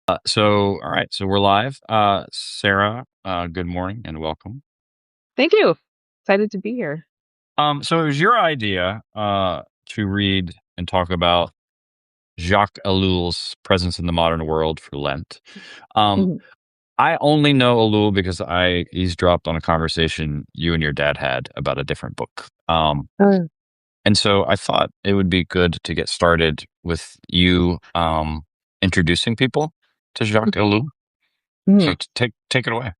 All right, so we're live. Sarah, good morning and welcome. Thank you. Excited to be here. So it was your idea to read and talk about Jacques Ellul's Presence in the Modern World for Lent. Um, Mhm. I only know Ellul because I eavesdropped on a conversation you and your dad had about a different book. Oh, And so I thought it would be good to get started with you introducing people to Jacques Ellul. So mhm. take it away.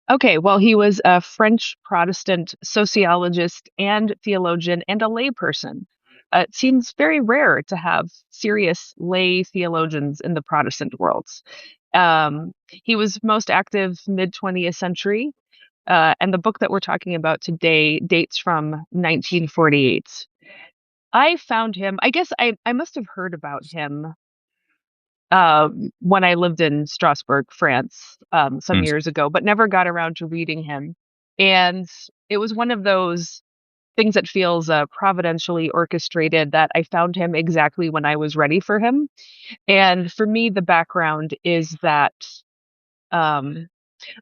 Okay, well, he was a French Protestant sociologist and theologian and a layperson. It seems very rare to have serious lay theologians in the Protestant world. He was most active mid 20th century, and the book that we're talking about today dates from 1948. I found him, I guess I must have heard about him when I lived in Strasbourg, France, some Mm, years ago, but never got around to reading him. And it was one of those things that feels providentially orchestrated that I found him exactly when I was ready for him. And for me, the background is that, um,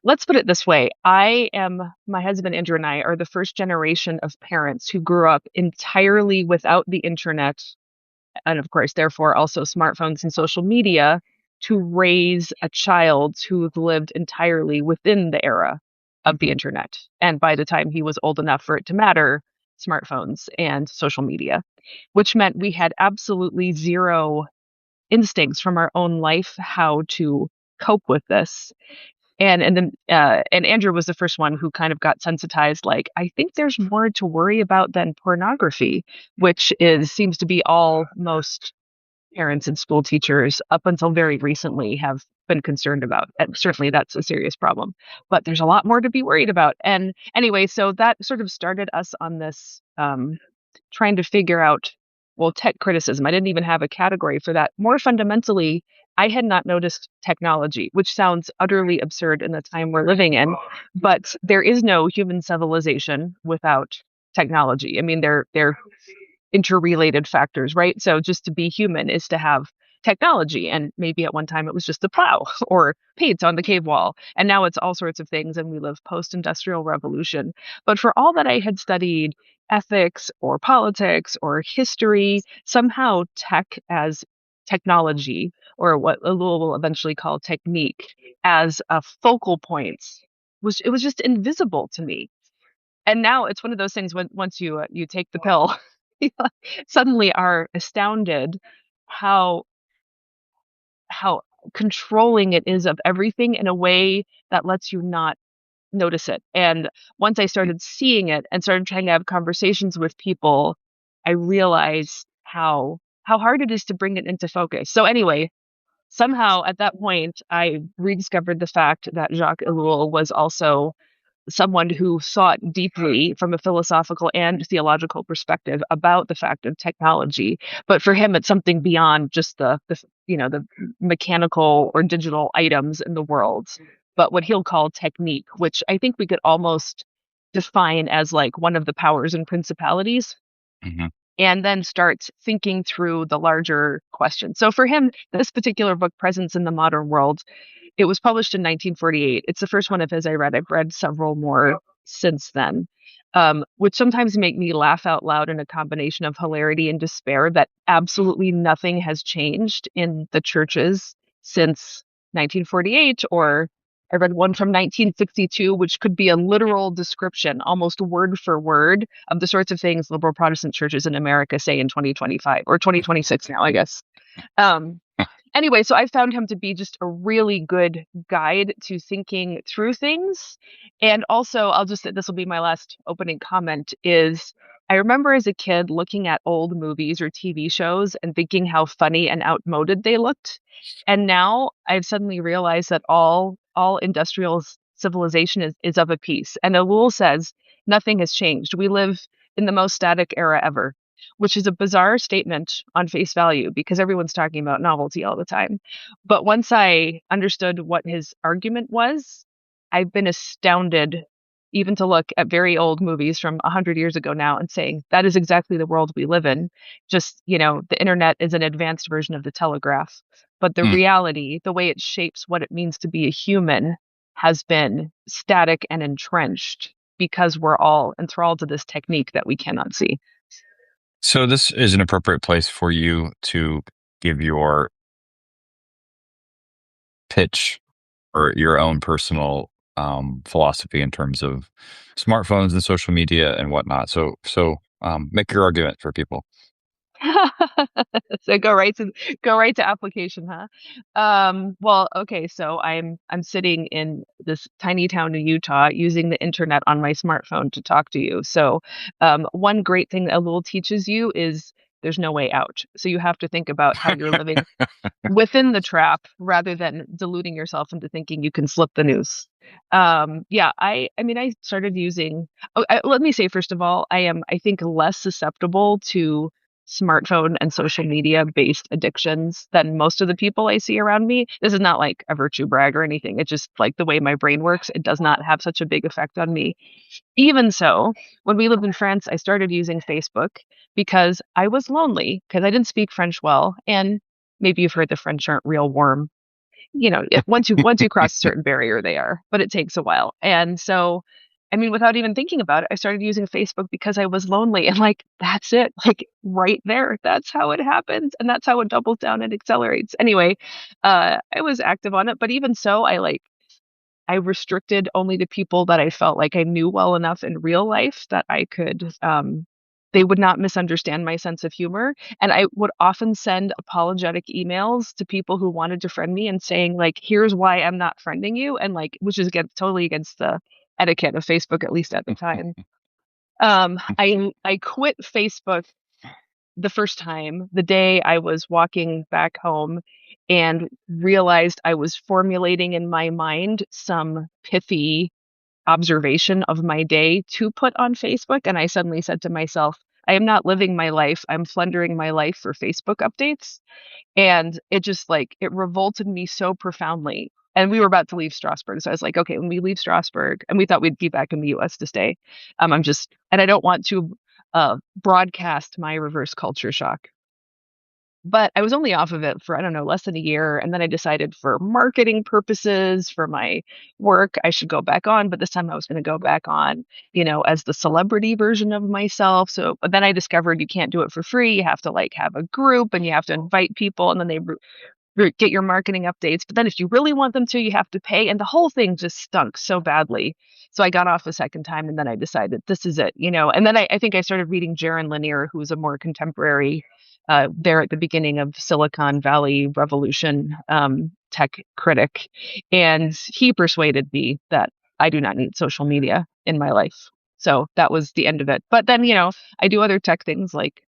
let's put it this way. My husband Andrew and I are the first generation of parents who grew up entirely without the internet and of course, therefore, also smartphones and social media to raise a child who lived entirely within the era of the internet. And by the time he was old enough for it to matter, smartphones and social media, which meant we had absolutely zero instincts from our own life how to cope with this. And Andrew was the first one who kind of got sensitized. Like, I think there's more to worry about than pornography, which is seems to be all most parents and school teachers up until very recently have been concerned about. And certainly that's a serious problem. But there's a lot more to be worried about. And anyway, so that sort of started us on this trying to figure out, well, tech criticism. I didn't even have a category for that. More fundamentally, I had not noticed technology, which sounds utterly absurd in the time we're living in, but there is no human civilization without technology. I mean, they're interrelated factors, right? So just to be human is to have technology. And maybe at one time it was just the plow or paint on the cave wall. And now it's all sorts of things. And we live post industrial revolution. But for all that I had studied ethics or politics or history, somehow tech as technology, or what Ellul will eventually call technique, as a focal point was just invisible to me. And now it's one of those things when once you take the pill, you suddenly are astounded how how controlling it is of everything in a way that lets you not notice it. And once I started seeing it and started trying to have conversations with people, I realized how hard it is to bring it into focus. So anyway, somehow at that point I rediscovered the fact that Jacques Ellul was also someone who thought deeply from a philosophical and theological perspective about the fact of technology. But for him, it's something beyond just the mechanical or digital items in the world, but what he'll call technique, which I think we could almost define as like one of the powers and principalities. mhm. And then start thinking through the larger question. So for him, this particular book, Presence in the Modern World, it was published in 1948. It's the first one of his I read. I've read several more since then, which sometimes make me laugh out loud in a combination of hilarity and despair that absolutely nothing has changed in the churches since 1948. Or I read one from 1962, which could be a literal description, almost word for word, of the sorts of things liberal Protestant churches in America say in 2025 or 2026 now, I guess. Um, anyway, so I found him to be just a really good guide to thinking through things. And also, this will be my last opening comment is I remember as a kid looking at old movies or TV shows and thinking how funny and outmoded they looked. And now I've suddenly realized that all industrial civilization is of a piece. And Ellul says nothing has changed. We live in the most static era ever, which is a bizarre statement on face value because everyone's talking about novelty all the time. But once I understood what his argument was, I've been astounded even to look at very old movies from 100 years ago now and saying that is exactly the world we live in. Just, the internet is an advanced version of the telegraph, but the Mm. reality, the way it shapes what it means to be a human, has been static and entrenched because we're all enthralled to this technique that we cannot see. So this is an appropriate place for you to give your pitch or your own personal philosophy in terms of smartphones and social media and whatnot. So make your argument for people. So go right to application, huh? Well, okay, so I'm sitting in this tiny town in Utah using the internet on my smartphone to talk to you. So, one great thing that Ellul teaches you is there's no way out. So you have to think about how you're living within the trap rather than deluding yourself into thinking you can slip the noose. Yeah, I mean, I started using, let me say, first of all, I think, less susceptible to smartphone and social media based addictions than most of the people I see around me. This is not like a virtue brag or anything. It's just like the way my brain works. It does not have such a big effect on me. Even so, when we lived in France, I started using Facebook because I was lonely because I didn't speak French well. And maybe you've heard the French aren't real warm. Once you cross a certain barrier, they are, but it takes a while. And so, I mean, without even thinking about it, I started using Facebook because I was lonely, and like that's it, like right there, that's how it happens, and that's how it doubles down and accelerates. Anyway, I was active on it, but even so, I restricted only to people that I felt like I knew well enough in real life that I could, they would not misunderstand my sense of humor. And I would often send apologetic emails to people who wanted to friend me and saying, like, here's why I'm not friending you. And like, which is totally against the etiquette of Facebook, at least at the time. I quit Facebook the first time, the day I was walking back home and realized I was formulating in my mind some pithy observation of my day to put on Facebook. And I suddenly said to myself, I am not living my life. I'm plundering my life for Facebook updates. And it just like, it revolted me so profoundly. And we were about to leave Strasbourg. So I was like, okay, when we leave Strasbourg, and we thought we'd be back in the US to stay. And I don't want to broadcast my reverse culture shock. But I was only off of it for, I don't know, less than a year. And then I decided for marketing purposes, for my work, I should go back on. But this time I was going to go back on, as the celebrity version of myself. So, but then I discovered you can't do it for free. You have to like have a group and you have to invite people. And then get your marketing updates. But then if you really want them to, you have to pay. And the whole thing just stunk so badly. So I got off a second time and then I decided this is it. And then I think I started reading Jaron Lanier, who was a more contemporary, there at the beginning of Silicon Valley revolution, tech critic. And he persuaded me that I do not need social media in my life. So that was the end of it. But then, I do other tech things like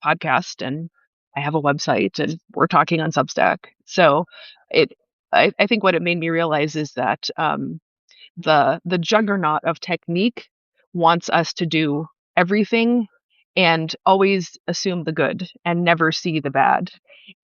podcast, and I have a website, and we're talking on Substack. So it, I think what it made me realize is that the juggernaut of technique wants us to do everything and always assume the good and never see the bad.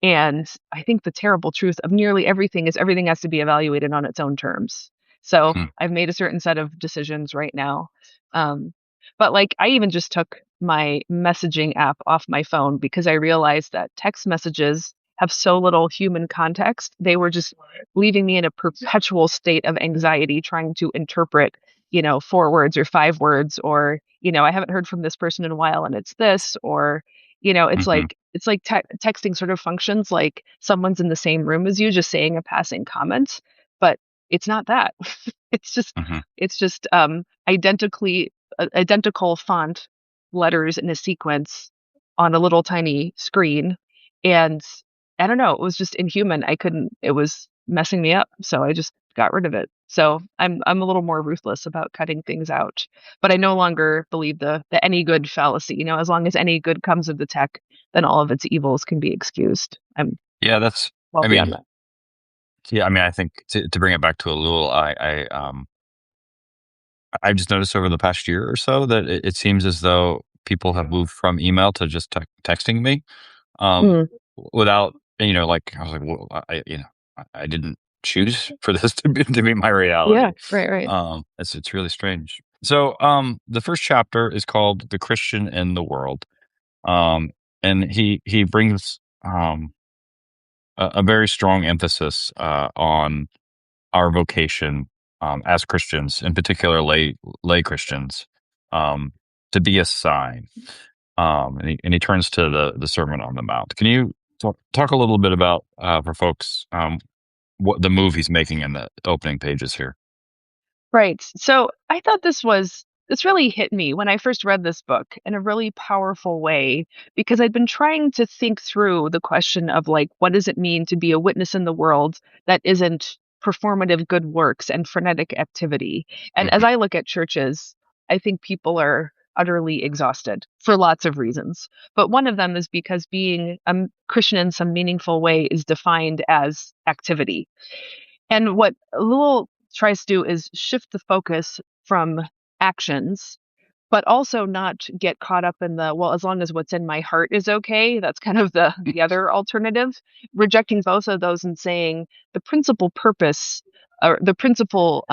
And I think the terrible truth of nearly everything is everything has to be evaluated on its own terms. So Hmm. I've made a certain set of decisions right now. Um, but like I even just took my messaging app off my phone because I realized that text messages have so little human context. They were just leaving me in a perpetual state of anxiety trying to interpret, 4 words or 5 words, or, I haven't heard from this person in a while and it's this, or, it's Hmm. like texting sort of functions like someone's in the same room as you just saying a passing comment, but it's not that. it's just Hmm. it's just identical font letters in a sequence on a little tiny screen. And I don't know, it was just inhuman. It was messing me up. So I just got rid of it. So I'm a little more ruthless about cutting things out. But I no longer believe the any good fallacy. As long as any good comes of the tech, then all of its evils can be excused. I'm Yeah, that's. well I beyond mean, that. yeah, I mean, I think to bring it back to Elul, I've just noticed over the past year or so that it seems as though people have moved from email to just texting me, um, Mm, without like I was like, well, I didn't choose for this to be my reality. yeah, right, right. It's really strange. So, the first chapter is called "The Christian in the World," um, and he brings a very strong emphasis on our vocation as Christians, in particular lay Christians, um, to be a sign. And he turns to the Sermon on the Mount. Can you talk a little bit about for folks what the move he's making in the opening pages here? Right. So I thought this really hit me when I first read this book in a really powerful way because I'd been trying to think through the question of like what does it mean to be a witness in the world that isn't performative good works and frenetic activity. And as Hmm. I look at churches, I think people are utterly exhausted for lots of reasons. But one of them is because being a Christian in some meaningful way is defined as activity. And what Ellul tries to do is shift the focus from actions, but also not get caught up in the, well, as long as what's in my heart is okay. That's kind of the other alternative, rejecting both of those and saying the principal purpose or the principal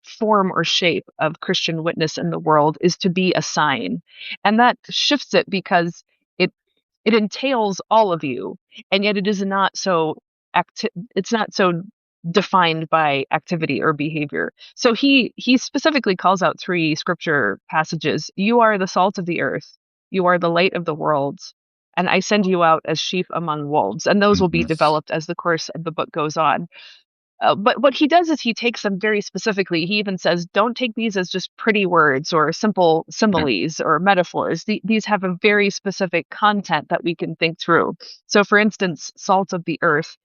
form or shape of Christian witness in the world is to be a sign. And that shifts it because it it entails all of you, and yet it is not so it's not so defined by activity or behavior. So he specifically calls out three scripture passages. You are the salt of the earth, you are the light of the world, and I send you out as sheep among wolves. And those will be developed as the course of the book goes on. But what he does is he takes them very specifically. He even says, don't take these as just pretty words or simple Yeah. similes or metaphors. These have a very specific content that we can think through. So, for instance, salt of the earth,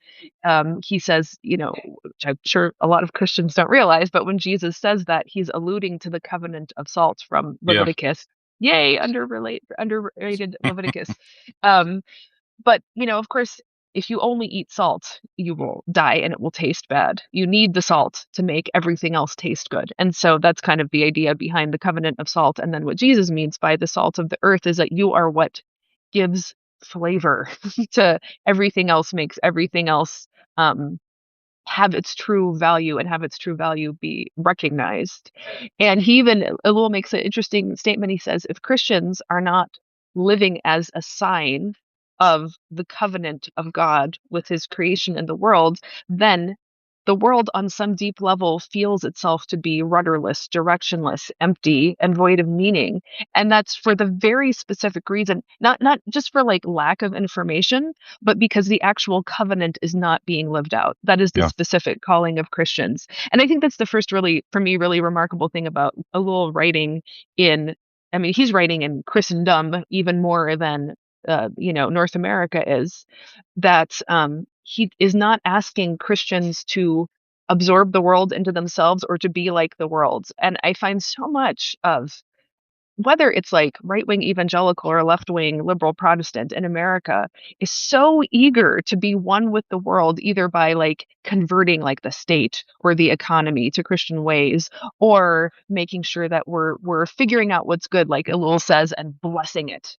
he says, which I'm sure a lot of Christians don't realize, but when Jesus says that, he's alluding to the covenant of salt from Yeah. Leviticus. Yay, underrated Leviticus. Um, but, of course, if you only eat salt, you will die and it will taste bad. You need the salt to make everything else taste good. And so that's kind of the idea behind the covenant of salt. And then what Jesus means by the salt of the earth is that you are what gives flavor to everything else, makes everything else um, have its true value and have its true value be recognized. And he even, Elul makes an interesting statement. He says, if Christians are not living as a sign of the covenant of God with his creation in the world, then the world on some deep level feels itself to be rudderless, directionless, empty, and void of meaning. And that's for the very specific reason, not just for like lack of information, but because the actual covenant is not being lived out. That is the Yeah. specific calling of Christians. And I think that's the first really, for me, really remarkable thing about Elul writing in, I mean, he's writing in Christendom even more than, North America is, that he is not asking Christians to absorb the world into themselves or to be like the world. And I find so much of whether it's like right wing evangelical or left wing liberal Protestant in America is so eager to be one with the world, either by like converting like the state or the economy to Christian ways, or making sure that we're figuring out what's good, like Elul says, and blessing it.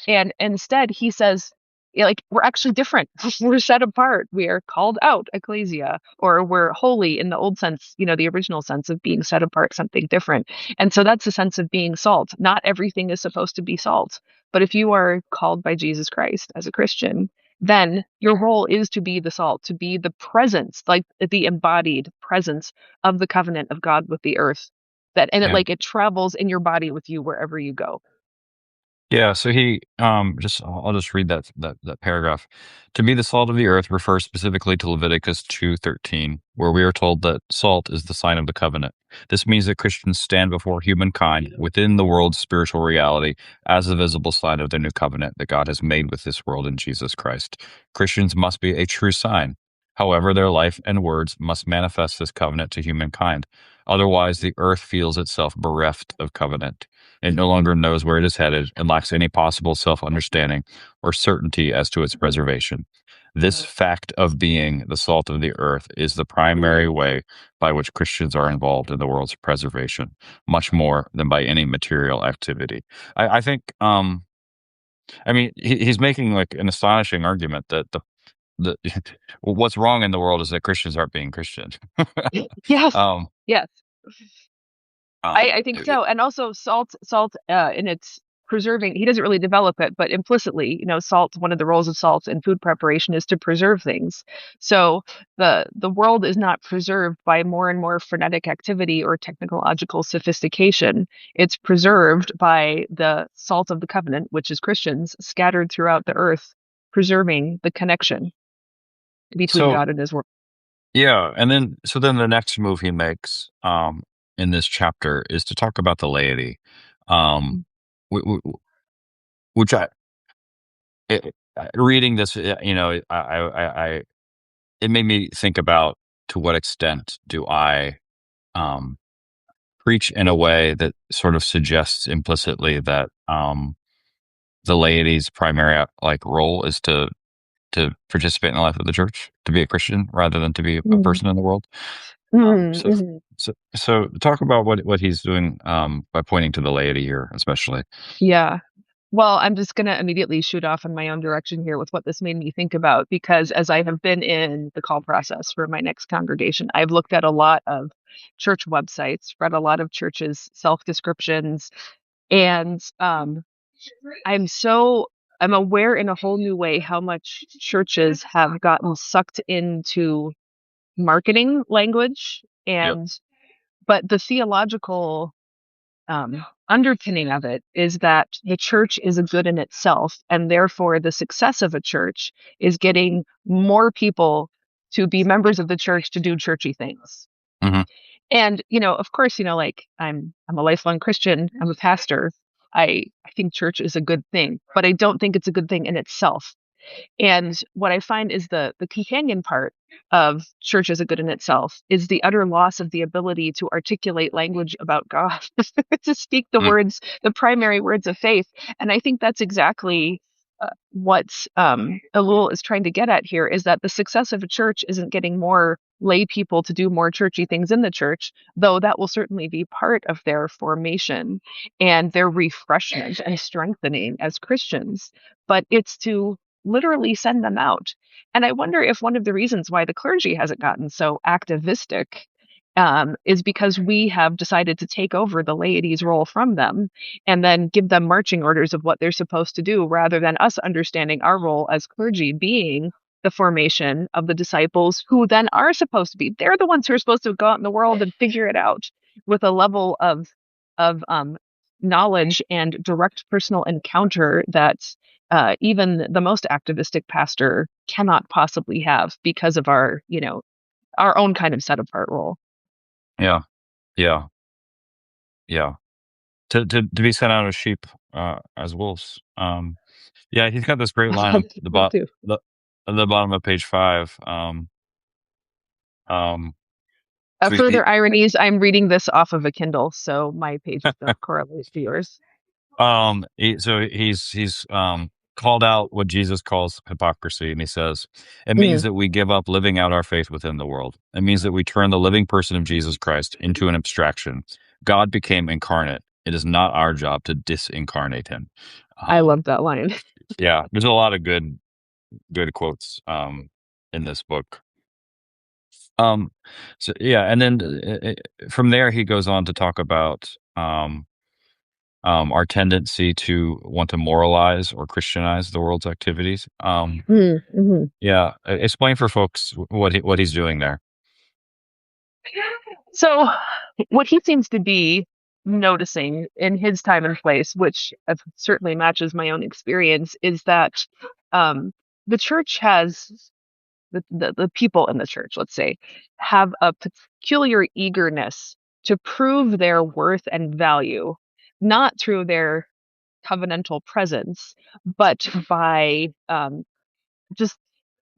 And instead, he says, yeah, like, we're actually different. We're set apart. We are called out, ecclesia, or we're holy in the old sense, the original sense of being set apart, something different. And so that's the sense of being salt. Not everything is supposed to be salt. But if you are called by Jesus Christ as a Christian, then your role is to be the salt, to be the presence, like the embodied presence of the covenant of God with the earth. And it Yeah. like it travels in your body with you wherever you go. Yeah, so he just I'll just read that paragraph. To be the salt of the earth refers specifically to Leviticus 2:13, where we are told that salt is the sign of the covenant. This means that Christians stand before humankind within the world's spiritual reality as a visible sign of the new covenant that God has made with this world in Jesus Christ. Christians must be a true sign. However, their life and words must manifest this covenant to humankind. Otherwise, the earth feels itself bereft of covenant. It no longer knows where it is headed and lacks any possible self understanding or certainty as to its preservation. This fact of being the salt of the earth is the primary way by which Christians are involved in the world's preservation, much more than by any material activity. I think, I mean, he's making like an astonishing argument that the what's wrong in the world is that Christians aren't being Christian. Yes. um, Yes. I think so. And also salt in its preserving, he doesn't really develop it, but implicitly, salt, one of the roles of salt in food preparation is to preserve things. So the world is not preserved by more and more frenetic activity or technological sophistication. It's preserved by the salt of the covenant, which is Christians scattered throughout the earth, preserving the connection between So God and his world. yeah, and then so then the next move he makes in this chapter is to talk about the laity, um, which reading this, I it made me think about to what extent do I um, preach in a way that sort of suggests implicitly that the laity's primary role is to participate in the life of the church, to be a Christian rather than to be a Mm. person in the world. Um, Mm, so, mhm. so talk about what he's doing by pointing to the laity here, especially. Yeah. Well, I'm just going to immediately shoot off in my own direction here with what this made me think about, because as I have been in the call process for my next congregation, I've looked at a lot of church websites, read a lot of churches' self descriptions, and I'm so I'm aware in a whole new way how much churches have gotten sucked into marketing language, Yep. and but the theological underpinning of it is that the church is a good in itself, and therefore the success of a church is getting more people to be members of the church to do churchy things. Hmm. And of course, like I'm a lifelong Christian. I'm a pastor. I think church is a good thing, but I don't think it's a good thing in itself. And what I find is the companion part of church as a good in itself is the utter loss of the ability to articulate language about God, to speak the Mm. words, the primary words of faith. And I think that's exactly what Ellul is trying to get at here, is that the success of a church isn't getting more lay people to do more churchy things in the church, though that will certainly be part of their formation and their refreshment and strengthening as Christians. But it's to literally send them out. And I wonder if one of the reasons why the clergy hasn't gotten so activistic is because we have decided to take over the laity's role from them and then give them marching orders of what they're supposed to do, rather than us understanding our role as clergy being the formation of the disciples who then are supposed to be. They're the ones who are supposed to go out in the world and figure it out with a level of knowledge and direct personal encounter that even the most activistic pastor cannot possibly have because of our own kind of set apart role. Yeah, yeah, yeah. To be sent out as sheep as wolves. Yeah, he's got this great line on That too. the at the bottom of page 5. Um, so Further ironies, I'm reading this off of a Kindle, so my pages don't correlate to yours. he's called out what Jesus calls hypocrisy, and he says it means Mm, that we give up living out our faith within the world. It means that we turn the living person of Jesus Christ into an abstraction. God became incarnate. It is not our job to disincarnate him. I Um, love that line. yeah, there's a lot of good quotes in this book. Um, so yeah, and then from there he goes on to talk about our tendency to want to moralize or Christianize the world's activities. Mm, mhm. Yeah, explain for folks what he's doing there. So, what he seems to be noticing in his time and place, which certainly matches my own experience, is that um, the church has the people in the church, let's say, have a peculiar eagerness to prove their worth and value, not through their covenantal presence, but by just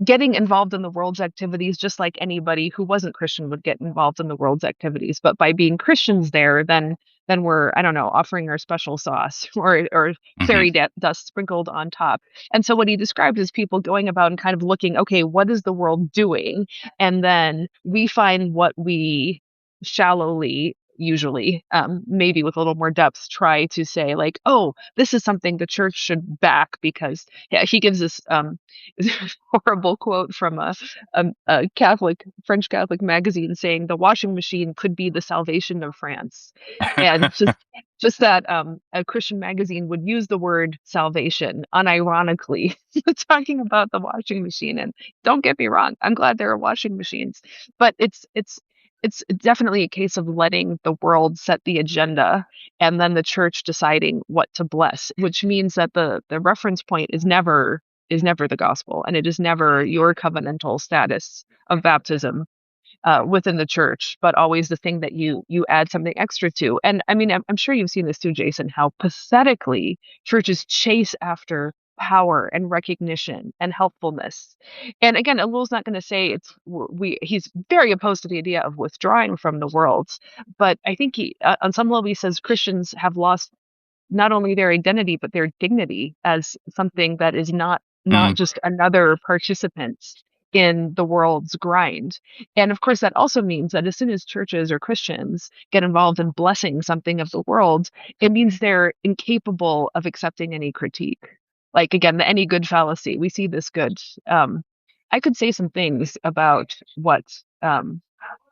getting involved in the world's activities, just like anybody who wasn't Christian would get involved in the world's activities. But by being Christians there, then we're, I don't know, offering our special sauce or Hmm. fairy dust sprinkled on top. And so what he describes is people going about and kind of looking, okay, what is the world doing? And then we find what we shallowly usually, maybe with a little more depth, try to say like, oh, this is something the church should back because yeah, he gives this horrible quote from a Catholic French Catholic magazine saying the washing machine could be the salvation of France, and just that a Christian magazine would use the word salvation unironically talking about the washing machine. And don't get me wrong, I'm glad there are washing machines, but it's definitely a case of letting the world set the agenda and then the church deciding what to bless, which means that the reference point is never the gospel, and it is never your covenantal status of baptism within the church, but always the thing that you add something extra to. And I mean, I'm sure you've seen this too, Jason, how pathetically churches chase after power and recognition and helpfulness. And again, Ellul's not going to say he's very opposed to the idea of withdrawing from the world, but I think he on some level he says Christians have lost not only their identity but their dignity as something that is not Mm. just another participant in the world's grind. And of course that also means that as soon as churches or Christians get involved in blessing something of the world, it means they're incapable of accepting any critique. Like again, the any good fallacy, we see this good. I could say some things about what um,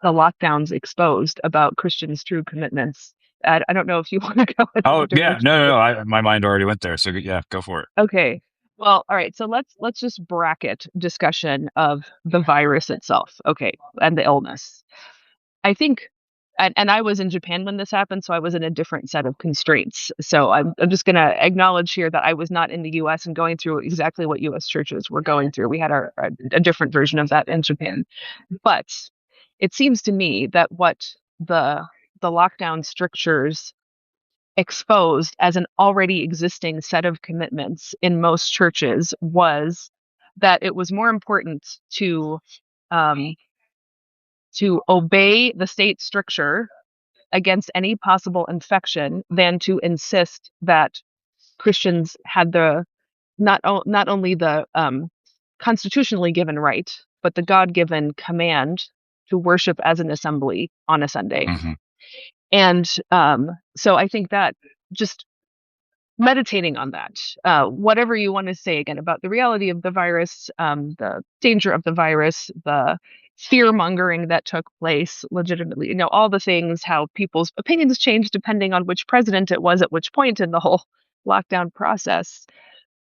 the lockdowns exposed about Christians' true commitments. I don't know if you want to go in Oh that yeah, direction. no, no, no. My mind already went there. So yeah, go for it. Okay. Well, all right. So let's just bracket discussion of the virus itself. Okay, and the illness. I think, and I was in Japan when this happened, so I was in a different set of constraints. So I'm just going to acknowledge here that I was not in the U.S. and going through exactly what U.S. churches were going through. We had a different version of that in Japan. But it seems to me that what the the lockdown strictures exposed as an already existing set of commitments in most churches was that it was more important um, to obey the state stricture against any possible infection than to insist that Christians had the not only the constitutionally given right, but the God given command to worship as an assembly on a Sunday. Hmm. And so I think that just meditating on that, whatever you want to say again about the reality of the virus, the danger of the virus, the fear mongering that took place legitimately, all the things, how people's opinions changed depending on which president it was at which point in the whole lockdown process.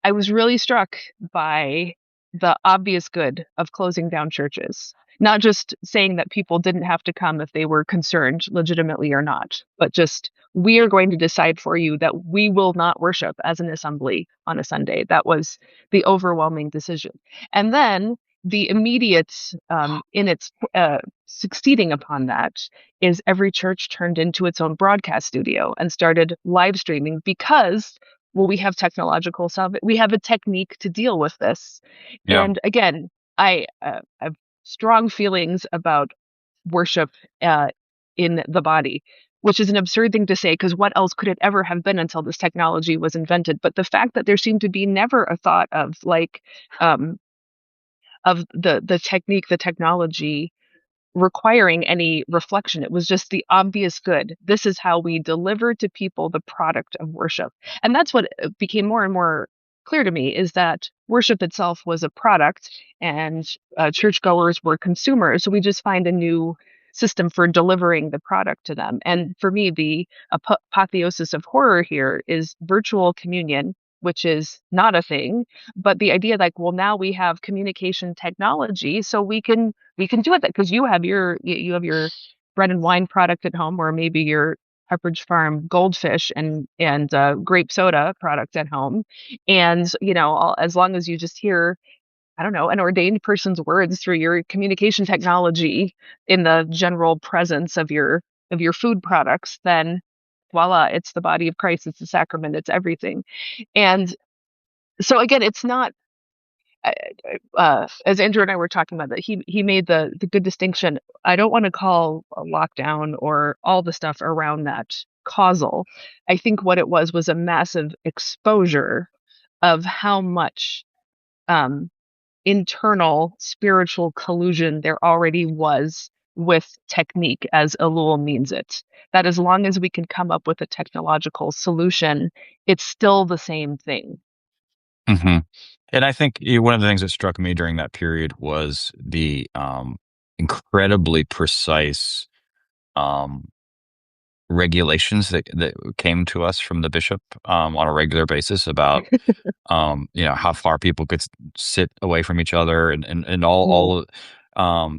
I was really struck by the obvious good of closing down churches. Not just saying that people didn't have to come if they were concerned legitimately or not, but just we are going to decide for you that we will not worship as an assembly on a Sunday. That was the overwhelming decision. And then the immediate, in its succeeding upon that, is every church turned into its own broadcast studio and started live streaming because well, we have we have a technique to deal with this. Yeah. And again, I have strong feelings about worship uh, in the body, which is an absurd thing to say because what else could it ever have been until this technology was invented? But the fact that there seemed to be never a thought of um, the technique, the technology requiring any reflection. It was just the obvious good. This is how we deliver to people the product of worship. And that's what became more and more clear to me is that worship itself was a product and churchgoers were consumers. So we just find a new system for delivering the product to them. And for me, the apotheosis of horror here is virtual communion, which is not a thing, but the idea like, well, now we have communication technology, so we can do it because you have your bread and wine product at home, or maybe your Pepperidge Farm goldfish and grape soda product at home, and as long as you just hear, I don't know, an ordained person's words through your communication technology in the general presence of your food products, then voila, it's the body of Christ, it's the sacrament, it's everything. And so again, it's not as Andrew and I were talking about that he made the good distinction. I don't want to call a lockdown or all the stuff around that causal. I think what it was a massive exposure of how much um, internal spiritual collusion there already was with technique, as Ellul means it. That as long as we can come up with a technological solution, it's still the same thing. Hmm. And I think one of the things that struck me during that period was the incredibly precise um, regulations that came to us from the bishop on a regular basis about how far people could sit away from each other and Mm,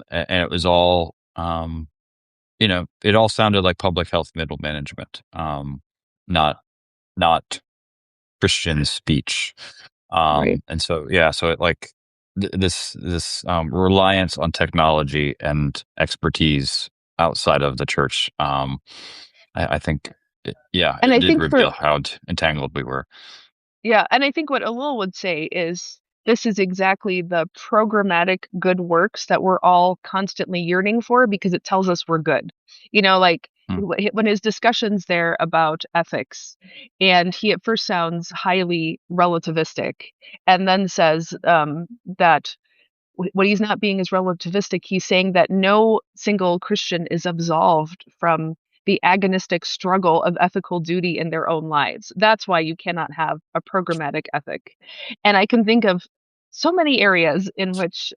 and it was all it all sounded like public health middle management, not not Christian speech. right. And so, yeah, so it like this reliance on technology and expertise outside of the church. I think, yeah, And it I did think reveal for how entangled we were. Yeah, and I think what Elul would say is this is exactly the programmatic good works that we're all constantly yearning for because it tells us we're good. Like Hmm. when his discussions there about ethics, and he at first sounds highly relativistic, and then says that what he's not being is relativistic. He's saying that no single Christian is absolved from the agonistic struggle of ethical duty in their own lives. That's why you cannot have a programmatic ethic. And I can think of so many areas in which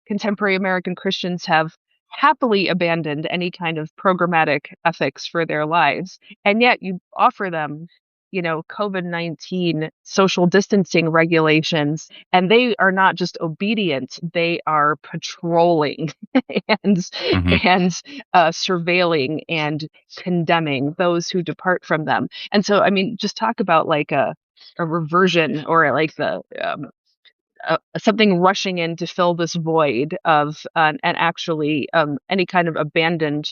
contemporary American Christians have happily abandoned any kind of programmatic ethics for their lives. And yet you offer them, COVID-19 social distancing regulations, and they are not just obedient, they are patrolling and Hmm. surveilling and condemning those who depart from them. And so, I mean, just talk about like a reversion, or like the something rushing in to fill this void of and actually any kind of abandoned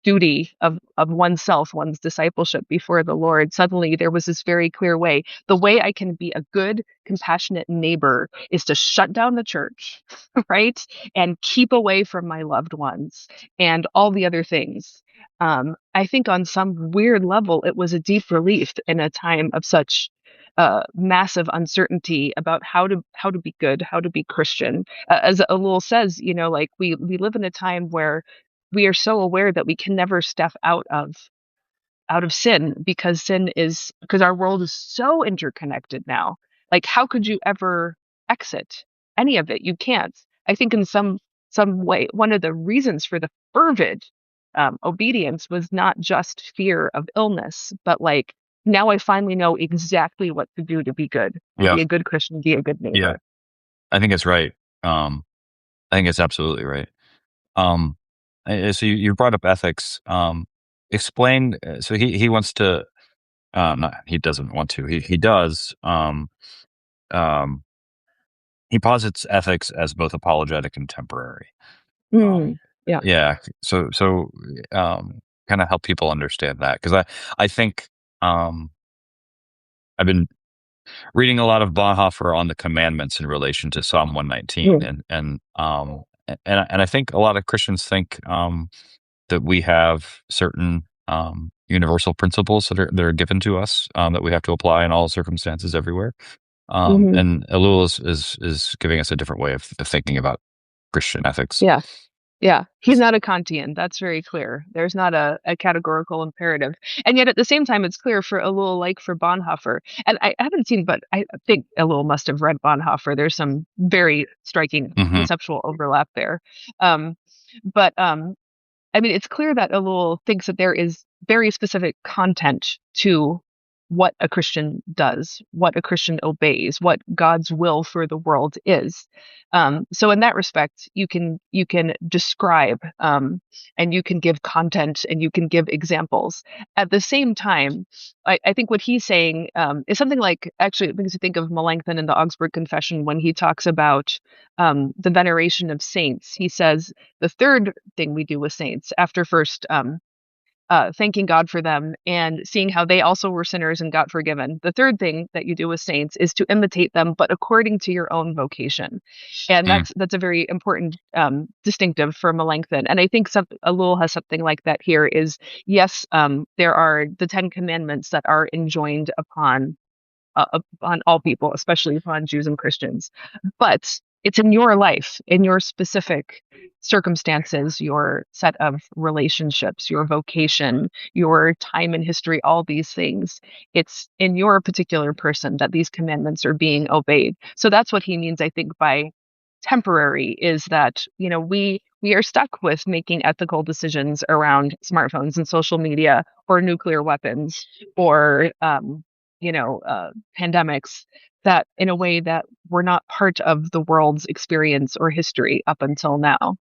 duty of oneself, one's discipleship before the Lord. Suddenly there was this very clear way. The way I can be a good, compassionate neighbor is to shut down the church, right? And keep away from my loved ones and all the other things. I think on some weird level, it was a deep relief in a time of such massive uncertainty about how to be good, how to be Christian. As Elul says, like we live in a time where we are so aware that we can never step out of sin, because our world is so interconnected now. Like, how could you ever exit any of it? You can't. I think in some way, one of the reasons for the fervid obedience was not just fear of illness, but like, now I finally know exactly what to do to be good, Yeah, be a good Christian, be a good yeah, neighbor. I think it's right. Um, I think it's absolutely right. Um, so you brought up ethics. Explain. So he wants to. Not he doesn't want to. He does. Um, he posits ethics as both apologetic and temporary. Um, Mm, yeah. yeah. So kind of help people understand that, because I think um, I've been reading a lot of Bonhoeffer on the commandments in relation to Psalm 119, Mm, and I think a lot of Christians think that we have certain universal principles that are given to us, that we have to apply in all circumstances everywhere. mhm. And Elul is giving us a different way of thinking about Christian ethics. Yeah. Yeah, he's not a Kantian. That's very clear. There's not a categorical imperative. And yet at the same time, it's clear for Ellul, like for Bonhoeffer. And I haven't seen, but I think Ellul must have read Bonhoeffer. There's some very striking Hmm. conceptual overlap there. Um, but I mean, it's clear that Ellul thinks that there is very specific content to what a Christian does, what a Christian obeys, what God's will for the world is. So in that respect, you can describe, and you can give content, and you can give examples. At the same time, I think what he's saying is something like, actually, it makes me think of Melanchthon in the Augsburg Confession when he talks about the veneration of saints. He says the third thing we do with saints, after first thanking God for them and seeing how they also were sinners and got forgiven. The third thing that you do with saints is to imitate them, but according to your own vocation. And Mm. that's a very important distinctive for Melanchthon. And I think Ellul has something like that here. Is yes, there are the Ten Commandments that are enjoined upon all people, especially upon Jews and Christians. But it's in your life, in your specific circumstances, your set of relationships, your vocation, your time in history, all these things. It's in your particular person that these commandments are being obeyed. So that's what he means, I think, by temporary is that, we are stuck with making ethical decisions around smartphones and social media or nuclear weapons or pandemics that in a way that were not part of the world's experience or history up until now.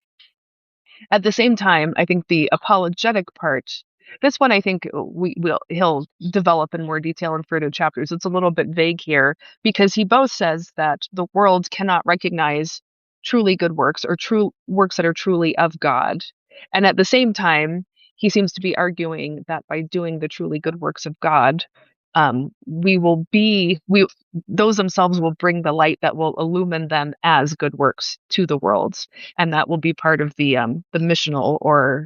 At the same time, I think the apologetic part, this one I think he'll develop in more detail in further chapters. It's a little bit vague here because he both says that the world cannot recognize truly good works or true works that are truly of God. And at the same time, he seems to be arguing that by doing the truly good works of God, we those themselves will bring the light that will illumine them as good works to the world, and that will be part of the missional or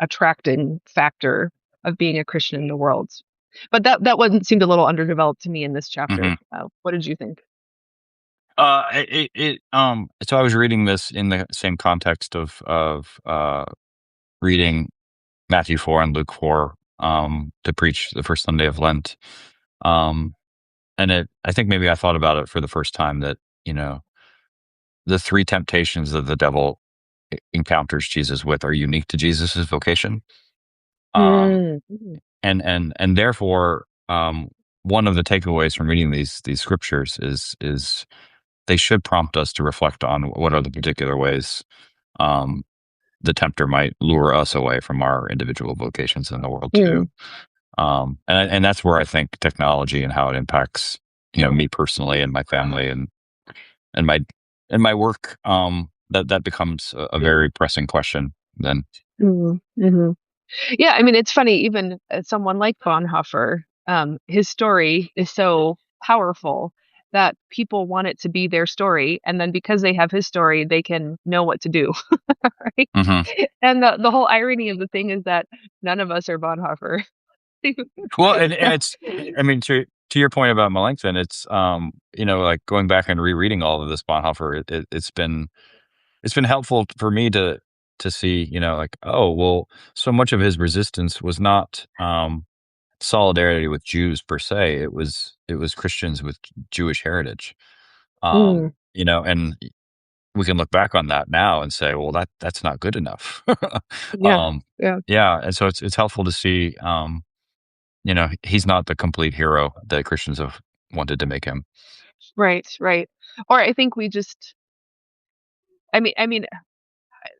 attracting factor of being a Christian in the world. But that one seemed a little underdeveloped to me in this chapter. Hmm. What did you think? So I was reading this in the same context of reading Matthew 4 and Luke 4, to preach the first Sunday of Lent. Um, and I think maybe I thought about it for the first time that, the three temptations that the devil encounters Jesus with are unique to Jesus's vocation. Um, Mm, and therefore, one of the takeaways from reading these scriptures is they should prompt us to reflect on what are the particular ways, um, the tempter might lure us away from our individual vocations in the world too. mm, And that's where I think technology and how it impacts, me personally and my family and my work, that becomes a very pressing question then. mm. Yeah, I mean, it's funny, even someone like Bonhoeffer, his story is so powerful that people want it to be their story. And then because they have his story, they can know what to do. Right. Hmm. And the whole irony of the thing is that none of us are Bonhoeffer. Well, and it's, I mean, to your point about Melanchthon, it's, like going back and rereading all of this Bonhoeffer, it's been helpful for me to see, like, oh, well, so much of his resistance was not, solidarity with Jews per se. It was Christians with Jewish heritage. Mm, And we can look back on that now and say, well, that's not good enough. yeah, um, yeah. yeah, and so it's helpful to see, he's not the complete hero that Christians have wanted to make him. Right, right. Or I think we just, I mean,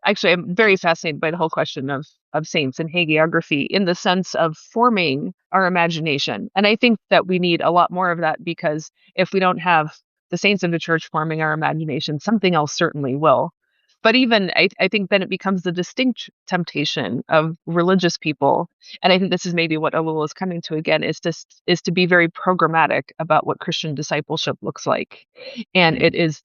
actually, I'm very fascinated by the whole question of saints and hagiography in the sense of forming our imagination. And I think that we need a lot more of that because if we don't have the saints of the church forming our imagination, something else certainly will. But even I think then it becomes the distinct temptation of religious people, and I think this is maybe what Ellul is coming to again, is to be very programmatic about what Christian discipleship looks like, and it is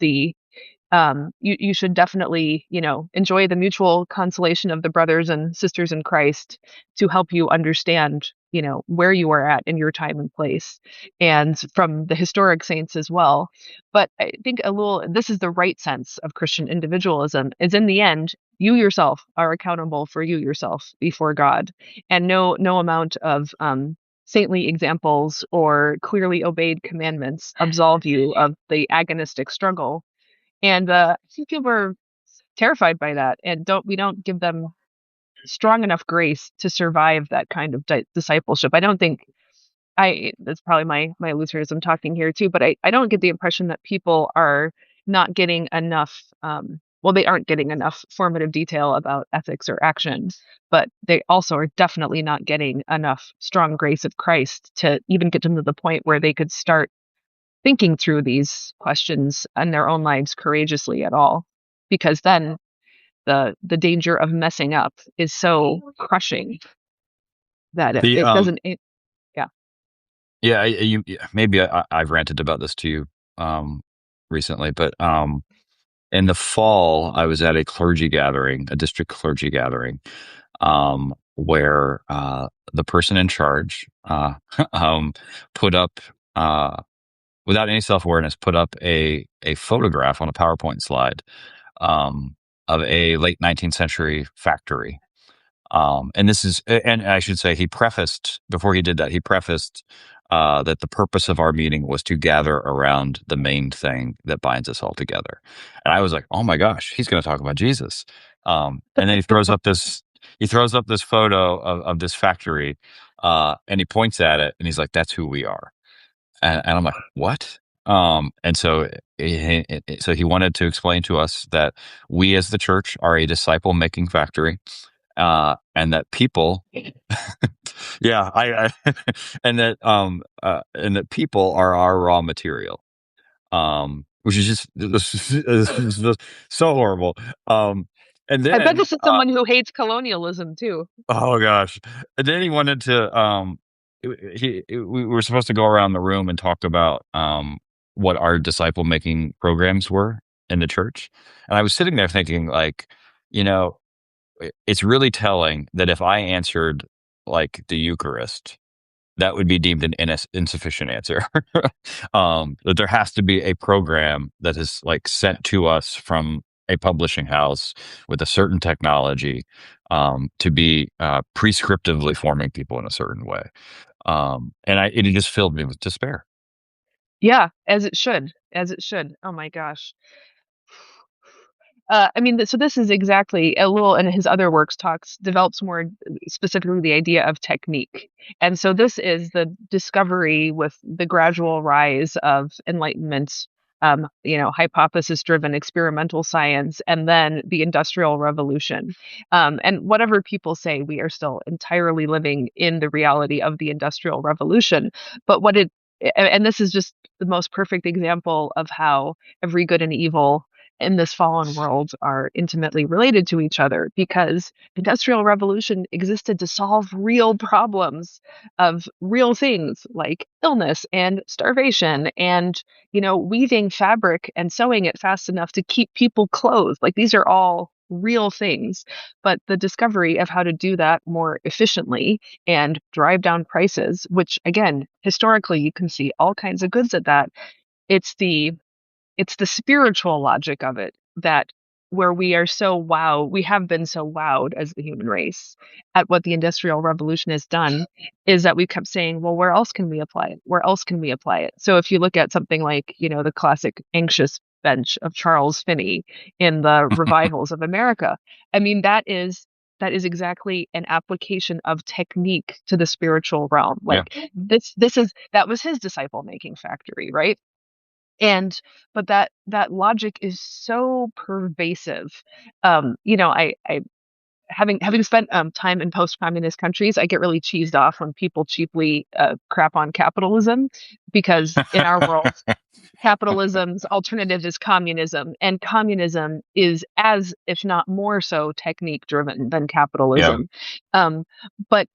you should definitely, enjoy the mutual consolation of the brothers and sisters in Christ to help you understand, where you are at in your time and place, and from the historic saints as well. But I think this is the right sense of Christian individualism, is in the end, you yourself are accountable for you yourself before God, and no amount of saintly examples or clearly obeyed commandments absolve you of the agonistic struggle. And I think people are terrified by that, and we don't give them strong enough grace to survive that kind of discipleship. I don't think that's probably my Lutheranism talking here too, but I don't get the impression that people are not getting enough. Well, they aren't getting enough formative detail about ethics or action, but they also are definitely not getting enough strong grace of Christ to even get them to the point where they could start thinking through these questions in their own lives courageously at all, because then the danger of messing up is so crushing that it, The it doesn't it, yeah. Yeah, yeah, maybe I've ranted about this to you, recently, but in the fall, I was at a clergy gathering, a district clergy gathering, where the person in charge, um, put up. without any self awareness, put up a photograph on a PowerPoint slide of a late 19th century factory. And this is, and I should say, he prefaced before he did that. He prefaced that the purpose of our meeting was to gather around the main thing that binds us all together. And I was like, oh my gosh, he's going to talk about Jesus. And then he throws up this photo of this factory, and he points at it, and he's like, "That's who we are." And I'm like, "What?" And so so he wanted to explain to us that we as the church are a disciple making factory, and that people, yeah, and that people are our raw material, which is just this is just so horrible. Um, and I bet then, this is someone who hates colonialism too. oh gosh, and then he wanted to, we were supposed to go around the room and talk about, what our disciple making programs were in the church, and I was sitting there thinking, like, you know, it's really telling that if I answered like the Eucharist, that would be deemed an insufficient answer. That there has to be a program that is like sent to us from a publishing house with a certain technology, to be prescriptively forming people in a certain way. And it just filled me with despair. Yeah, as it should, as it should. Oh my gosh. I mean, so this is exactly Ellul and his other works develops more specifically the idea of technique. And so this is the discovery with the gradual rise of Enlightenment, hypothesis-driven experimental science, and then the Industrial Revolution. And whatever people say, we are still entirely living in the reality of the Industrial Revolution. But and this is just the most perfect example of how every good and evil in this fallen world are intimately related to each other because industrial revolution existed to solve real problems of real things like illness and starvation and weaving fabric and sewing it fast enough to keep people clothed. Like these are all real things, but the discovery of how to do that more efficiently and drive down prices, which again historically you can see all kinds of goods at that. It's the it's the spiritual logic of it that where we have been so wowed as the human race at what the industrial revolution has done is that we kept saying, well, where else can we apply it? Where else can we apply it? So if you look at something like, the classic anxious bench of Charles Finney in the revivals of America, I mean, that is exactly an application of technique to the spiritual realm. Yeah. Like that was his disciple making factory, right? And but that logic is so pervasive. I having spent time in post-communist countries, I get really cheesed off when people cheaply crap on capitalism because in our world, capitalism's alternative is communism, and communism is as, if not more so, technique driven than Yeah. capitalism. Um, but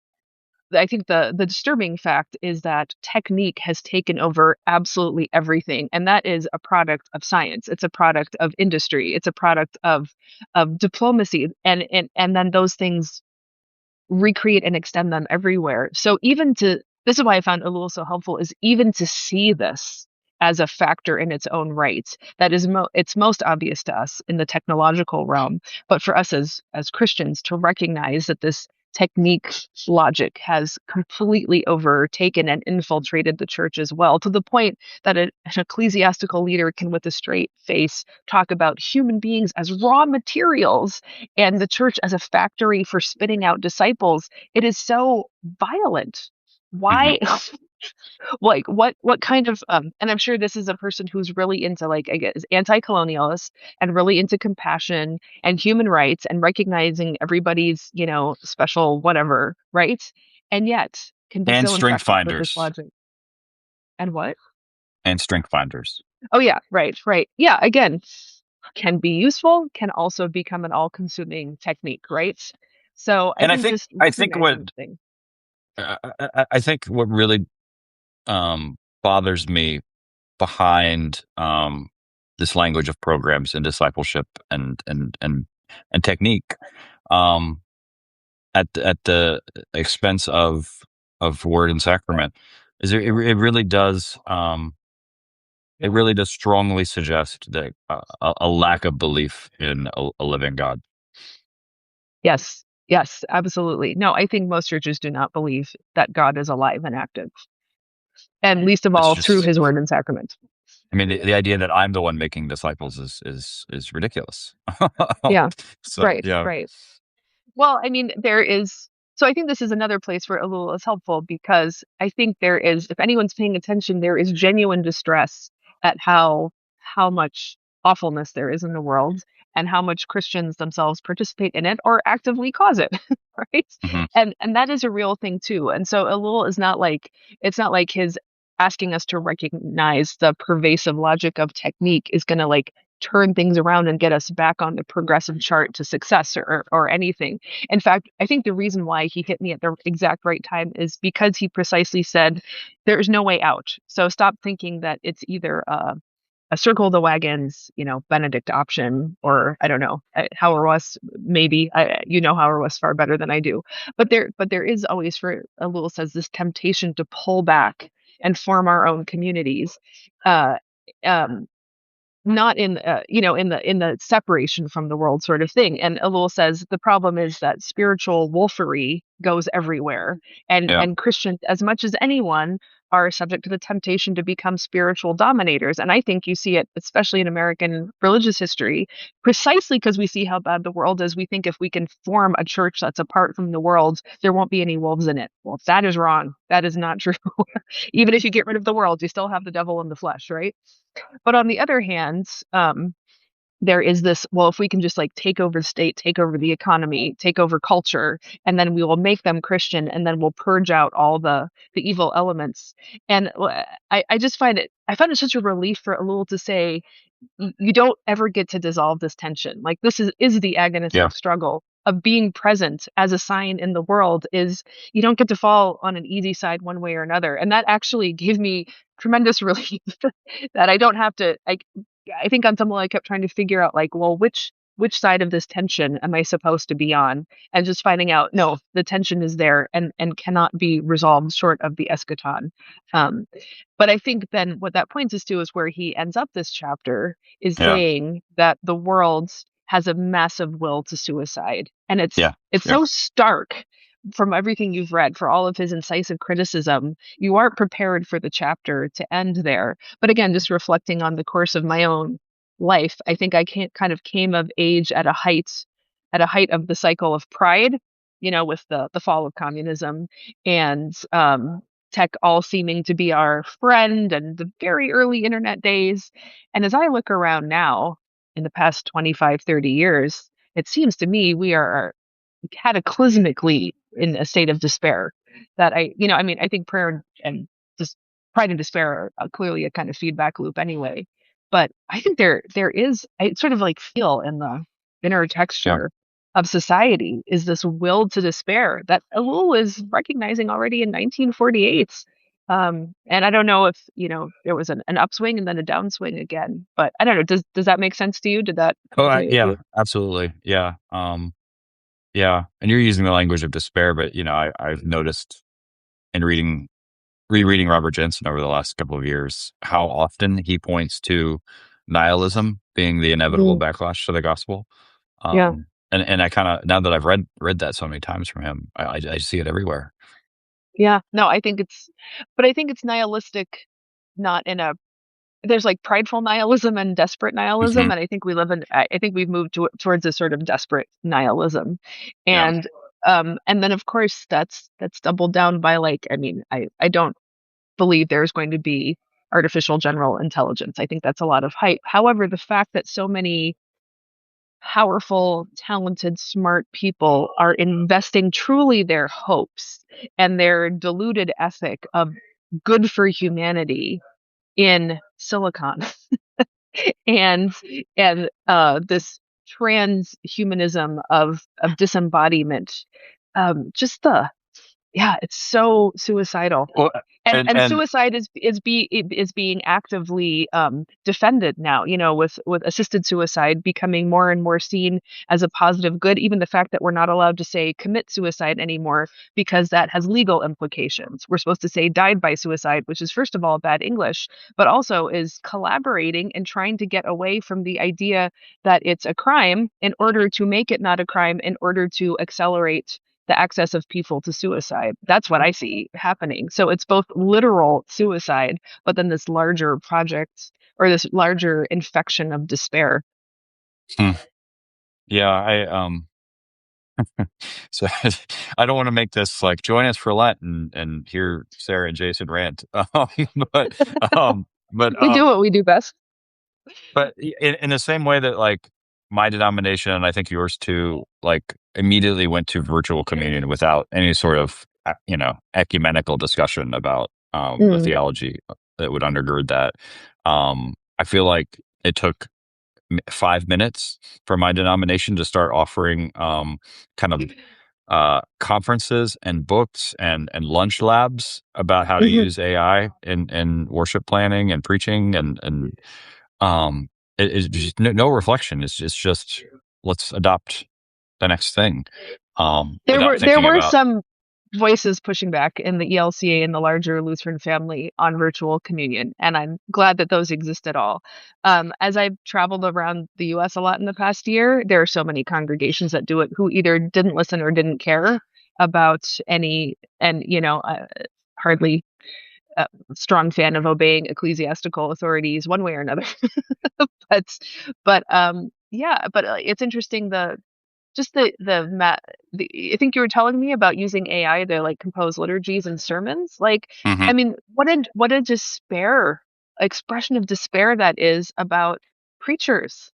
I think the disturbing fact is that technique has taken over absolutely everything, and that is a product of science. It's a product of industry. It's a product of diplomacy, and then those things recreate and extend them everywhere. So even to this is why I found Ellul so helpful is even to see this as a factor in its own right. That is it's most obvious to us in the technological realm, but for us as Christians to recognize that this technique logic has completely overtaken and infiltrated the church as well, to the point that an ecclesiastical leader can with a straight face talk about human beings as raw materials and the church as a factory for spitting out disciples. It is so violent. Hmm. Why? Like what kind of and I'm sure this is a person who's really into, like, I guess, anti-colonialist and really into compassion and human rights and recognizing everybody's, special whatever, right? And yet can be And so strength infected with this finders. logic. And what? And strength finders. Oh yeah, right, right. Yeah, again, can be useful, can also become an all-consuming technique, right? So I And think just I think recognizing the thing. I think what really bothers me behind, this language of programs and discipleship and technique, um, at the expense of word and sacrament, is it really does. it really does strongly suggest that a lack of belief in a living God. Yes, yes, absolutely. No, I think most churches do not believe that God is alive and active, and least of It's all through just, his word and sacrament. I mean, the idea that I'm the one making disciples is ridiculous. Yeah, So right, yeah, right. Well, I mean, there is, so I think this is another place where Ellul is helpful because I think there is, if anyone's paying attention, there is genuine distress at how much awfulness there is in the world and how much Christians themselves participate in it or actively cause it, right? hmm And that is a real thing too. And so Ellul is not like it's not like his asking us to recognize the pervasive logic of technique is going to like turn things around and get us back on the progressive chart to success or anything. In fact, I think the reason why he hit me at the exact right time is because he precisely said there is no way out. So stop thinking that it's either a circle the wagons, Benedict option, or I don't know, Hauer West, maybe. Hauer West far better than I do. But there is always, for Ellul says, this temptation to pull back and form our own communities. Uh, um, Not in in the separation from the world sort of thing. And Elul says the problem is that spiritual wolfery goes everywhere, and yeah, Christians, as much as anyone, are subject to the temptation to become spiritual dominators. And I think you see it especially in American religious history, precisely because we see how bad the world is. We think if we can form a church that's apart from the world, there won't be any wolves in it. Well, that is wrong. That is not true. Even if you get rid of the world, you still have the devil in the flesh, right? But on the other hand, there is this, well, if we can just like take over the state, take over the economy, take over culture, and then we will make them Christian, and then we'll purge out all the evil elements. And I just I find it such a relief for Elul to say, you don't ever get to dissolve this tension. Like this is the yeah, agonistic struggle of being present as a sign in the world. Is you don't get to fall on an easy side one way or another. And that actually gave me tremendous relief that I don't have to. I think on some level I kept trying to figure out like, well, which side of this tension am I supposed to be on? And just finding out, no, the tension is there and cannot be resolved short of the eschaton. Um, but I think then what that points us to is where he ends up this chapter is yeah, saying that the world has a massive will to suicide. And it's yeah, it's yeah, so stark from everything you've read, for all of his incisive criticism. You aren't prepared for the chapter to end there. But again, just reflecting on the course of my own life, I think I kind of came of age at a height of the cycle of pride, with the fall of communism, and tech all seeming to be our friend, and the very early internet days. And as I look around now in the past 25, 30 years, it seems to me we are cataclysmically in a state of despair. That I mean, I think prayer and just pride and despair are clearly a kind of feedback loop anyway. But I think there is, I sort of like feel in the inner yeah. texture of society is this will to despair that Ellul is recognizing already in 1948. And I don't know if, there was an upswing and then a downswing again, but I don't know. Does that make sense to you? Did that Oh, resonate with yeah, you? absolutely, yeah, yeah. And you're using the language of despair, but I've noticed in rereading Robert Jensen over the last couple of years how often he points to nihilism being the inevitable Mm, backlash to the gospel. yeah. And I kind of, now that I've read that so many times from him, I see it everywhere. Yeah, no, I think it's nihilistic, not in a, there's like prideful nihilism and desperate nihilism. hmm And I think I think we've moved towards a sort of desperate nihilism. Yeah, And then of course that's doubled down by like, I mean, I don't believe there's going to be artificial general intelligence. I think that's a lot of hype. However, the fact that so many powerful, talented, smart people are investing truly their hopes and their deluded ethic of good for humanity in silicon and this transhumanism of disembodiment. Just Yeah, it's so suicidal. Well, And and suicide is being actively defended now, with assisted suicide becoming more and more seen as a positive good. Even the fact that we're not allowed to say commit suicide anymore because that has legal implications. We're supposed to say died by suicide, which is first of all bad English, but also is collaborating and trying to get away from the idea that it's a crime in order to make it not a crime, in order to accelerate the access of people to suicide. That's what I see happening. So it's both literal suicide, but then this larger project or this larger infection of despair. hmm, yeah, so I don't want to make this like join us for Lent and hear Sarah and Jason rant. But um, but We um, do what we do best. but in the same way that like my denomination and I think yours too, like immediately went to virtual communion without any sort of ecumenical discussion about the Mm. theology that would undergird that. I feel like it took 5 minutes for my denomination to start offering kind of conferences and books and lunch labs about how to Hmm. use AI in worship planning and preaching and um, it's just no reflection. It's just let's adopt the next thing There without were there thinking were about. some voices pushing back in the ELCA and the larger Lutheran family on virtual communion, and I'm glad that those exist at all. As I've traveled around the U.S. a lot in the past year, there are so many congregations that do it who either didn't listen or didn't care about any, and hardly a strong fan of obeying ecclesiastical authorities one way or another. but yeah, but it's interesting just I think you were telling me about using AI to like compose liturgies and sermons. Like, Hmm. I mean, what a despair expression of despair that is about preachers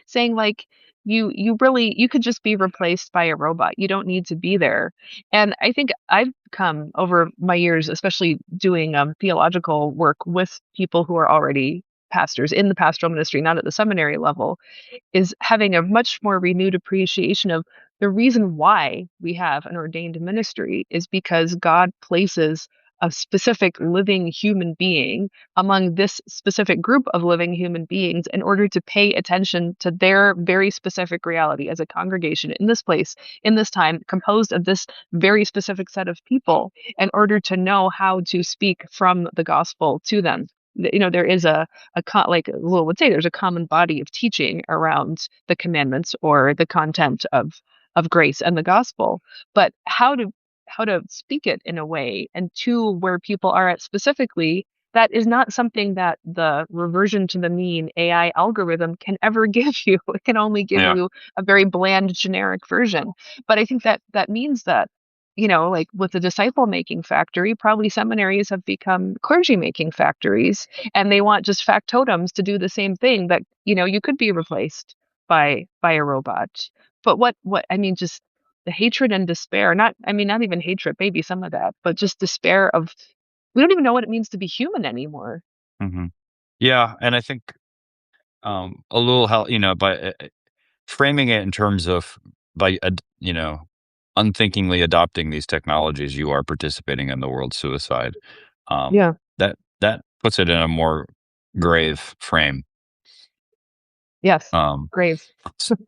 saying like you could just be replaced by a robot. You don't need to be there. And I think I've come over my years, especially doing theological work with people who are already pastors in the pastoral ministry, not at the seminary level, is having a much more renewed appreciation of the reason why we have an ordained ministry is because God places a specific living human being among this specific group of living human beings in order to pay attention to their very specific reality as a congregation in this place, in this time, composed of this very specific set of people, in order to know how to speak from the gospel to them. There is like Lowell would say, there's a common body of teaching around the commandments or the content of grace and the gospel, but how to speak it in a way and to where people are at specifically, that is not something that the reversion to the mean AI algorithm can ever give you. It can only give Yeah. you a very bland generic version. But I think that means that like with the disciple making factory, probably seminaries have become clergy making factories, and they want just factotums to do the same thing that you could be replaced by a robot. But what I mean, just the hatred and despair, not I mean not even hatred, maybe some of that, but just despair of we don't even know what it means to be human anymore. Hmm. Yeah, and I think a little how by framing it in terms of by unthinkingly adopting these technologies, you are participating in the world's suicide. Um, Yeah. that puts it in a more grave frame. Yes. Um, Grave.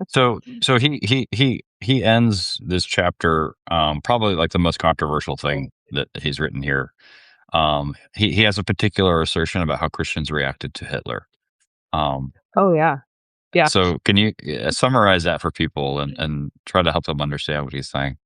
so he ends this chapter, probably like the most controversial thing that he's written here. He has a particular assertion about how Christians reacted to Hitler. Um, Oh yeah. Yeah. so can you summarize that for people and try to help them understand what he's saying?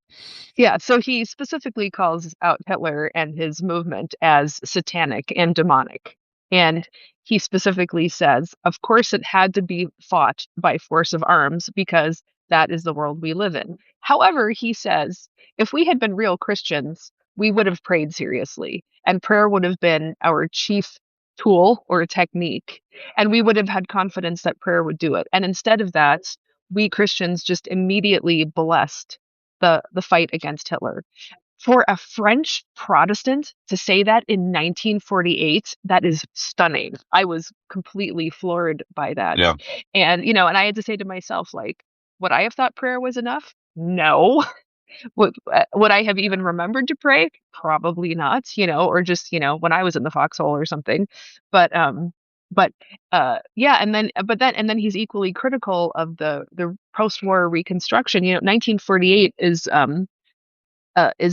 Yeah, so he specifically calls out Hitler and his movement as satanic and demonic. And he specifically says, of course, it had to be fought by force of arms because that is the world we live in. However, he says, if we had been real Christians, we would have prayed seriously, and prayer would have been our chief tool or technique. And we would have had confidence that prayer would do it. And instead of that, we Christians just immediately blessed the fight against Hitler. For a French Protestant to say that in 1948, that is stunning. I was completely floored by that. Yeah. And I had to say to myself, like, would I have thought prayer was enough? No. Would I have even remembered to pray? Probably not, or just, when I was in the foxhole or something. But but yeah, and then he's equally critical of the post-war reconstruction. 1948 is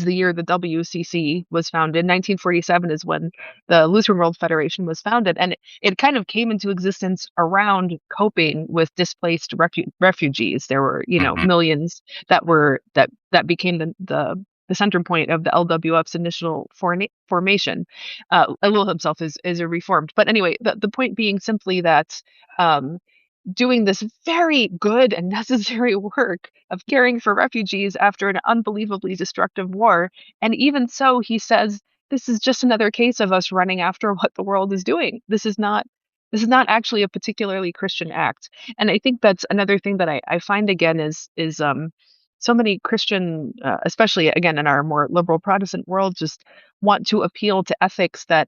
the year the WCC was founded. 1947 is when the Lutheran World Federation was founded, and it kind of came into existence around coping with displaced refugees. There were, Hmm. millions that became the center point of the LWF's initial formation. Ellul himself is a reformed, but anyway, the point being simply that. Um, Doing this very good and necessary work of caring for refugees after an unbelievably destructive war. And even so, he says this is just another case of us running after what the world is doing. This is not actually a particularly Christian act. And I think that's another thing that I find again is so many Christian, especially again in our more liberal Protestant world, just want to appeal to ethics that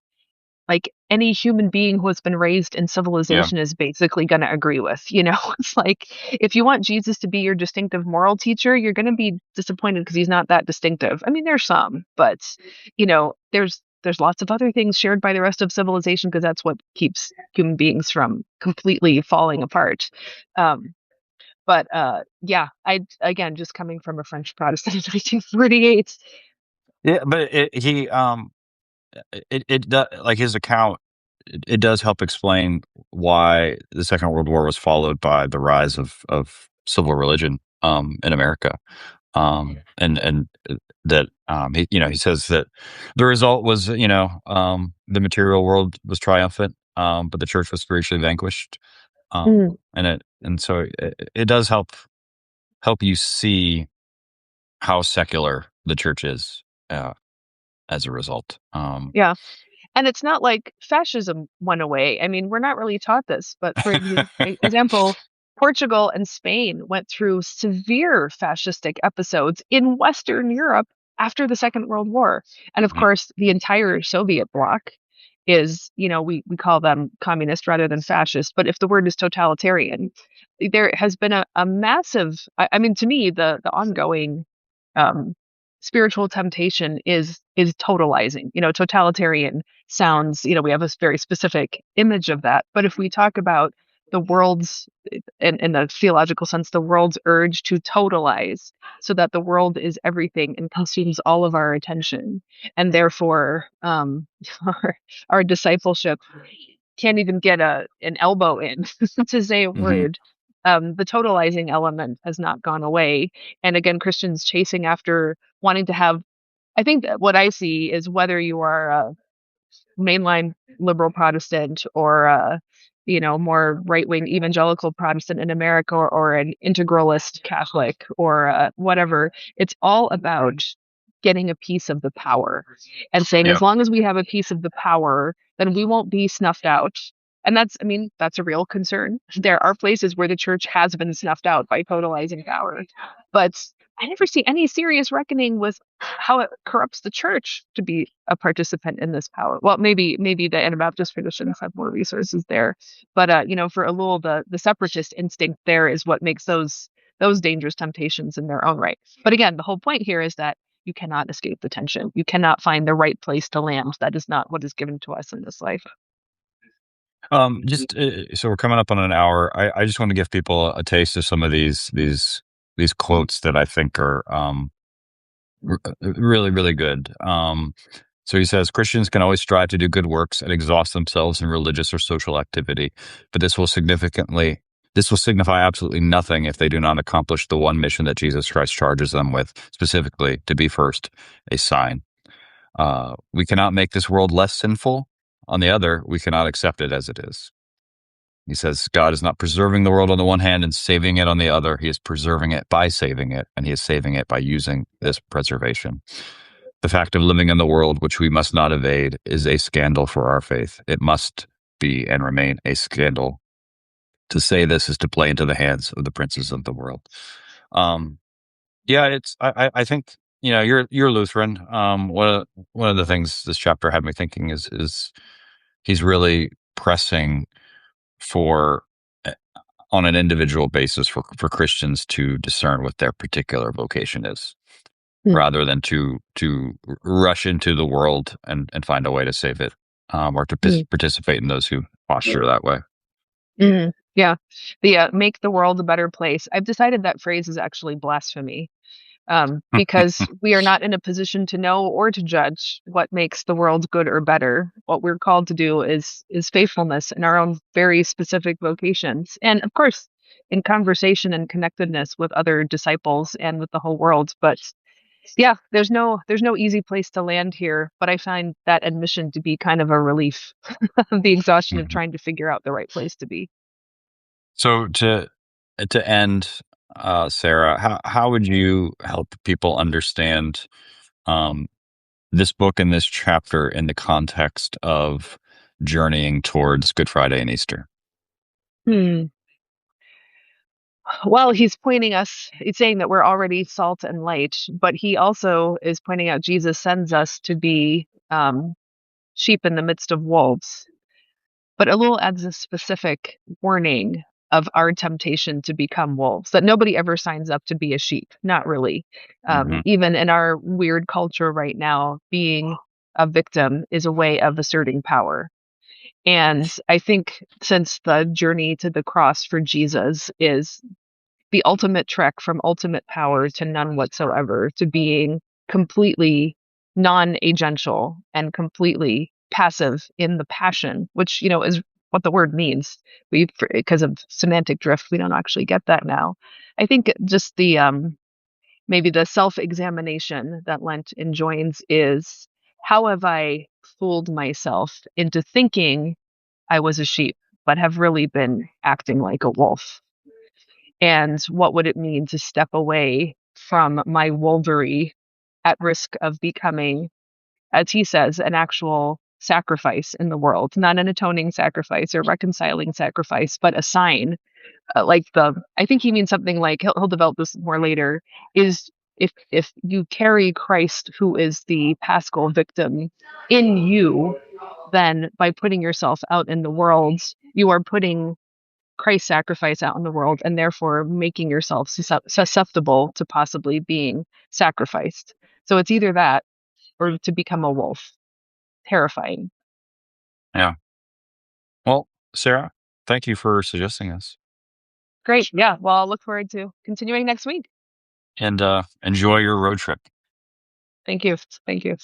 like any human being who has been raised in Yeah. civilization is basically going to agree with. It's like if you want Jesus to be your distinctive moral teacher, you're going to be disappointed because he's not that distinctive. I mean, there's some, but there's lots of other things shared by the rest of civilization because that's what keeps human beings from completely falling apart. Um, but yeah, I again just coming from a French Protestant in 1948. Yeah, but like his account, it does help explain why the Second World War was followed by the rise of civil religion in America. And that he says that the result was the material world was triumphant, but the church was spiritually vanquished. Mm, And so it does help you see how secular the church is uh, as a result. yeah. And it's not like fascism went away. I mean, we're not really taught this, but for example, Portugal and Spain went through severe fascistic episodes in Western Europe after the Second World War. And of Mhm. course, the entire Soviet bloc is, we call them communist rather than fascist. But if the word is totalitarian, there has been a massive, I mean, to me, the ongoing um, spiritual temptation is totalizing. Totalitarian sounds, we have a very specific image of that. But if we talk about the world's, in the theological sense, the world's urge to totalize so that the world is everything and consumes all of our attention, and therefore our, our discipleship can't even get an elbow in to say a Mhm. word. The totalizing element has not gone away. And again, Christians chasing after wanting to have, I think that what I see is whether you are mainline liberal Protestant or more right wing evangelical Protestant in America or an integralist Catholic or whatever. It's all about getting a piece of the power and saying Yeah. as long as we have a piece of the power, then we won't be snuffed out. And that's, I mean, that's a real concern. There are places where the church has been snuffed out by totalizing power, but I never see any serious reckoning with how it corrupts the church to be a participant in this power. Well, maybe the Anabaptist traditions have more resources there, but for Ellul, the separatist instinct there is what makes those dangerous temptations in their own right. But again, the whole point here is that you cannot escape the tension. You cannot find the right place to land. That is not what is given to us in this life. Just so we're coming up on an hour. I just want to give people a taste of some of these quotes that I think are really really good. So he says Christians can always strive to do good works and exhaust themselves in religious or social activity, but this will signify absolutely nothing if they do not accomplish the one mission that Jesus Christ charges them with, specifically to be first a sign. We cannot make this world less sinful. On the other, we cannot accept it as it is. He says God is not preserving the world on the one hand and saving it on the other. He is preserving it by saving it, and he is saving it by using this preservation. The fact of living in the world, which we must not evade, is a scandal for our faith. It must be and remain a scandal. To say this is to play into the hands of the princes of the world. Um, yeah, I think you're Lutheran. One of the things this chapter had me thinking is he's really pressing for on an individual basis for Christians to discern what their particular vocation is. Hmm. rather than to rush into the world and find a way to save it, or to Hmm. participate in those who posture that way. Hmm. Yeah. The make the world a better place. I've decided that phrase is actually blasphemy. Because we are not in a position to know or to judge what makes the world good or better. What we're called to do is faithfulness in our own very specific vocations, and of course, in conversation and connectedness with other disciples and with the whole world. But yeah, there's no easy place to land here. But I find that admission to be kind of a relief of the exhaustion of Mhm. trying to figure out the right place to be. So to end, Sarah, how would you help people understand um, this book and this chapter in the context of journeying towards Good Friday and Easter? Hmm. Well, he's saying that we're already salt and light, but he also is pointing out Jesus sends us to be sheep in the midst of wolves. But Ellul adds a specific warning of our temptation to become wolves, that nobody ever signs up to be a sheep. Not really. Hmm. Even in our weird culture right now, being a victim is a way of asserting power. And I think since the journey to the cross for Jesus is the ultimate trek from ultimate power to none whatsoever, to being completely non-agential and completely passive in the passion, which is what the word means. We, because of semantic drift, we don't actually get that now. I think just the maybe the self-examination that Lent enjoins is, how have I fooled myself into thinking I was a sheep, but have really been acting like a wolf? And what would it mean to step away from my wolvery at risk of becoming, as he says, an actual sacrifice in the world, not an atoning sacrifice or reconciling sacrifice, but a sign. I think he means something like, he'll develop this more later, is if you carry Christ, who is the paschal victim, in you, then by putting yourself out in the world, you are putting Christ's sacrifice out in the world and therefore making yourself susceptible to possibly being sacrificed. So it's either that or to become a wolf. Terrifying. Yeah. Well, Sarah, thank you for suggesting this, Great. Yeah. Well, I'll look forward to continuing next week. and enjoy your road trip. Thank you. Thank you.